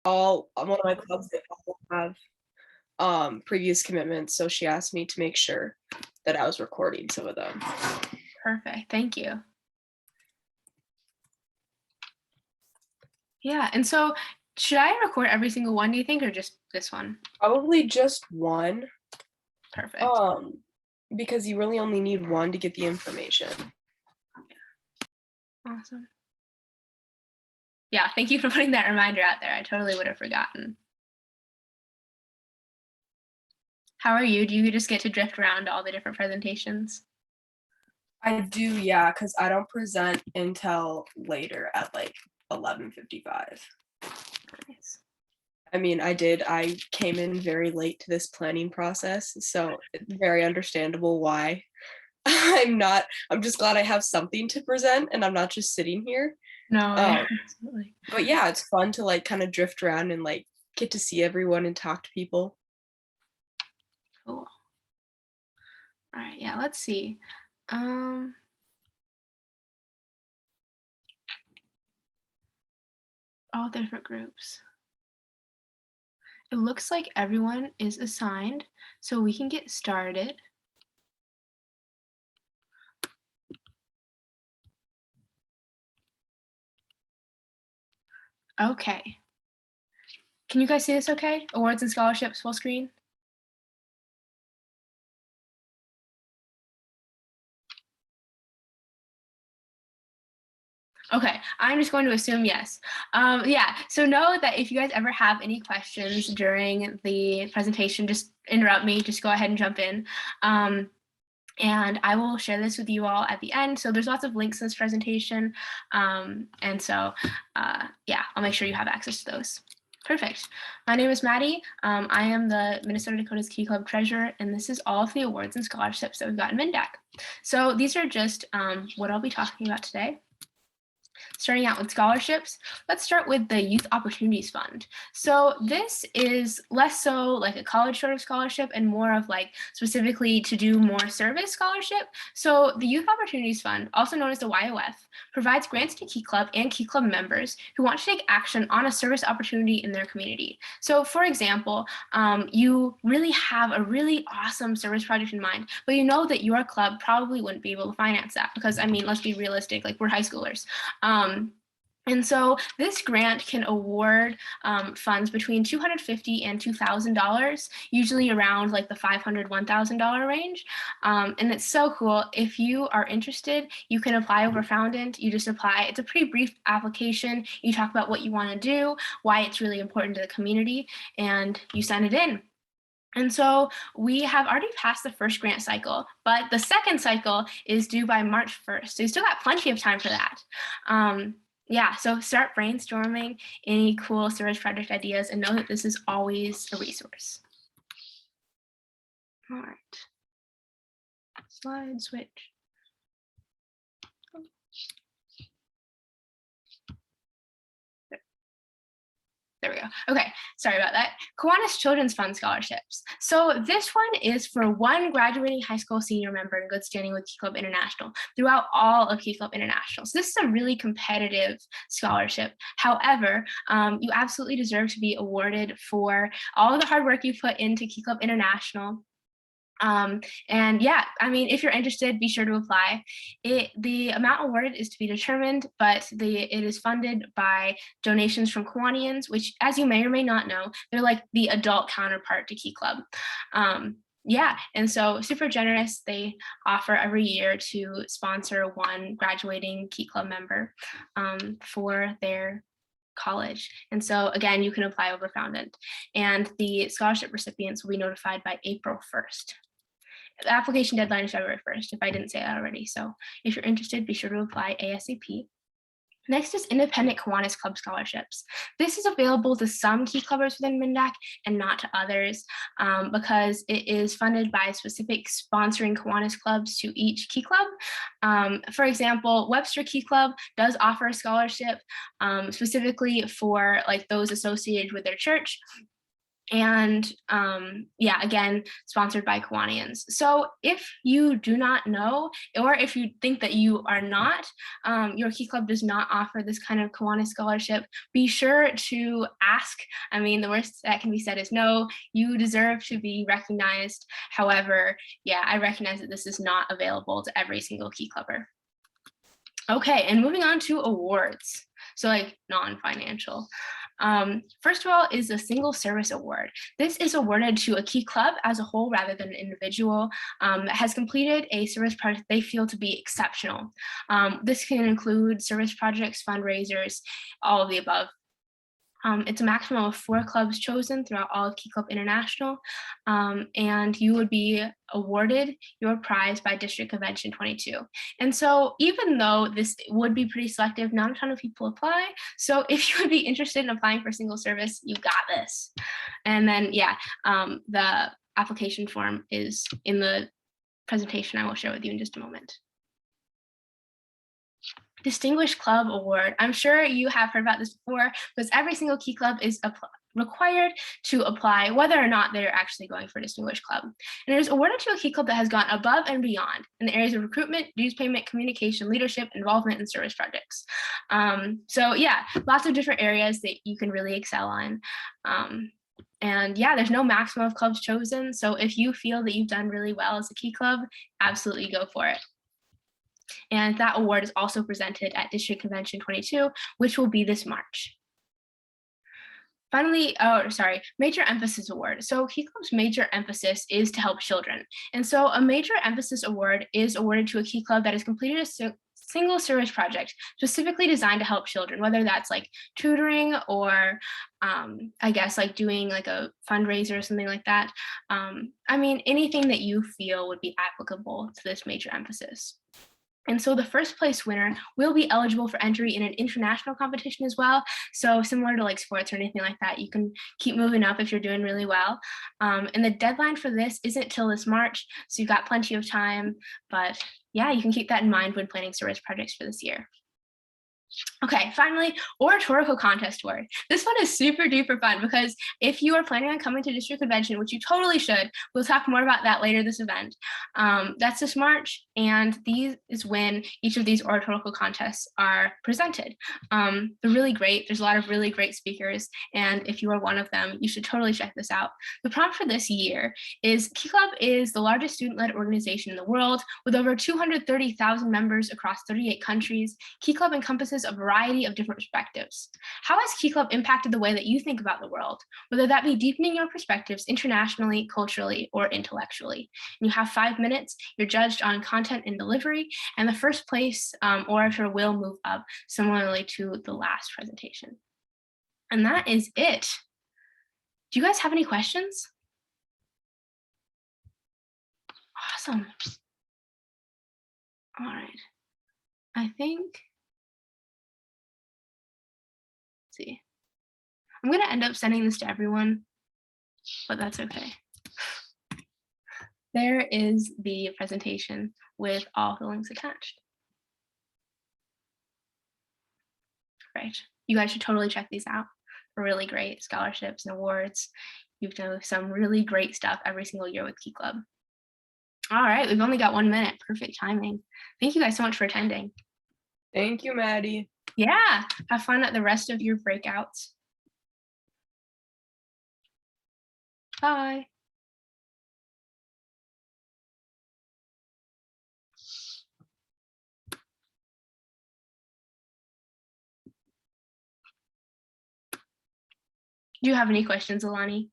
one of my clubs, they all have previous commitments, so she asked me to make sure that I was recording some of them. Perfect. Thank you. Yeah. And so should I record every single one, do you think, or just this one? Probably just one. Perfect. Because you really only need one to get the information. Awesome. Yeah, thank you for putting that reminder out there. I totally would have forgotten. How are you? Do you just get to drift around all the different presentations? I do, yeah, because I don't present until later at like 11:55. Nice. I mean, I came in very late to this planning process, so it's very understandable why I'm just glad I have something to present and I'm not just sitting here. No, absolutely. But yeah, it's fun to like kind of drift around and like get to see everyone and talk to people. Cool. All right, yeah, let's see. All different groups. It looks like everyone is assigned, so we can get started. Okay. Can you guys see this okay? Awards and scholarships full screen? Okay, I'm just going to assume yes. Yeah, so know that if you guys ever have any questions during the presentation, just interrupt me, just go ahead and jump in. And I will share this with you all at the end. So there's lots of links in this presentation. And so, yeah, I'll make sure you have access to those. Perfect. My name is Maddie. I am the Minnesota Dakota's Key Club Treasurer, and this is all of the awards and scholarships that we've got in MinnDak. So these are just what I'll be talking about today. Starting out with scholarships, let's start with the Youth Opportunities Fund. So this is less so like a college sort of scholarship and more of like specifically to do more service scholarship. So the Youth Opportunities Fund, also known as the YOF, provides grants to Key Club and Key Club members who want to take action on a service opportunity in their community. So for example, you really have a really awesome service project in mind, but you know that your club probably wouldn't be able to finance that because, I mean, let's be realistic, like we're high schoolers. And so this grant can award funds between $250 and $2,000, usually around like the $500, $1,000 range. And it's so cool. If you are interested, you can apply over Foundant. You just apply. It's a pretty brief application. You talk about what you want to do, why it's really important to the community, and you send it in. And so we have already passed the first grant cycle, but the second cycle is due by March 1st. So you still got plenty of time for that. Yeah, so start brainstorming any cool service project ideas and know that this is always a resource. All right. Slide switch. There we go. Okay, sorry about that. Kiwanis Children's Fund scholarships. So this one is for one graduating high school senior member in good standing with Key Club International throughout all of Key Club International. So this is a really competitive scholarship. However, you absolutely deserve to be awarded for all of the hard work you put into Key Club International. And yeah, I mean, if you're interested, be sure to apply. The amount awarded is to be determined, but it is funded by donations from Kiwanians, which, as you may or may not know, they're like the adult counterpart to Key Club. Yeah, and so super generous. They offer every year to sponsor one graduating Key Club member for their college. And so again, you can apply over Foundant, and the scholarship recipients will be notified by April 1st. The application deadline is February 1st, if I didn't say that already. So if you're interested, be sure to apply ASAP. Next is Independent Kiwanis Club scholarships. This is available to some Key Clubbers within MinnDak and not to others because it is funded by specific sponsoring Kiwanis clubs to each Key Club. For example, Webster Key Club does offer a scholarship specifically for like those associated with their church. And yeah, again, sponsored by Kiwanians. So if you do not know, or if you think that you are not, your Key Club does not offer this kind of Kiwanis scholarship, be sure to ask. I mean, the worst that can be said is no. You deserve to be recognized. However, yeah, I recognize that this is not available to every single Key Clubber. Okay, and moving on to awards. So like non-financial. First of all is the Single Service Award. This is awarded to a Key Club as a whole rather than an individual that has completed a service project they feel to be exceptional. This can include service projects, fundraisers, all of the above. It's a maximum of 4 clubs chosen throughout all of Key Club International, and you would be awarded your prize by District Convention 22. And so even though this would be pretty selective, not a ton of people apply. So if you would be interested in applying for single service, you got this. And then, yeah, the application form is in the presentation I will share with you in just a moment. Distinguished Club Award. I'm sure you have heard about this before, because every single Key Club is required to apply whether or not they're actually going for a Distinguished Club. And it is awarded to a Key Club that has gone above and beyond in the areas of recruitment, dues payment, communication, leadership, involvement, and service projects. So yeah, lots of different areas that you can really excel on. And yeah, there's no maximum of clubs chosen. So if you feel that you've done really well as a Key Club, absolutely go for it. And that award is also presented at District Convention 22, which will be this March. Finally, Major Emphasis Award. So Key Club's major emphasis is to help children. And so a Major Emphasis Award is awarded to a Key Club that has completed a single service project specifically designed to help children, whether that's like tutoring or I guess like doing like a fundraiser or something like that. I mean, anything that you feel would be applicable to this major emphasis. And so the first place winner will be eligible for entry in an international competition as well. So similar to like sports or anything like that, you can keep moving up if you're doing really well. And the deadline for this isn't till this March, so you've got plenty of time. But yeah, you can keep that in mind when planning service projects for this year. Okay, finally, oratorical contest award. This one is super duper fun because if you are planning on coming to district convention, which you totally should, we'll talk more about that later this event. That's this March, and these is when each of these oratorical contests are presented. They're really great. There's a lot of really great speakers, and if you are one of them, you should totally check this out. The prompt for this year is Key Club is the largest student-led organization in the world with over 230,000 members across 38 countries. Key Club encompasses a variety of different perspectives. How has Key Club impacted the way that you think about the world, whether that be deepening your perspectives internationally, culturally, or intellectually? And you have 5 minutes. You're judged on content and delivery, and the first place orator will move up similarly to the last presentation. And that is it. Do you guys have any questions? Awesome. All right. I think see. I'm going to end up sending this to everyone, but that's okay. There is the presentation with all the links attached. Right. You guys should totally check these out. They're really great scholarships and awards. You've done some really great stuff every single year with Key Club. All right, we've only got 1 minute. Perfect timing. Thank you guys so much for attending. Thank you, Maddie. Yeah, have fun at the rest of your breakouts. Bye. Do you have any questions, Alani?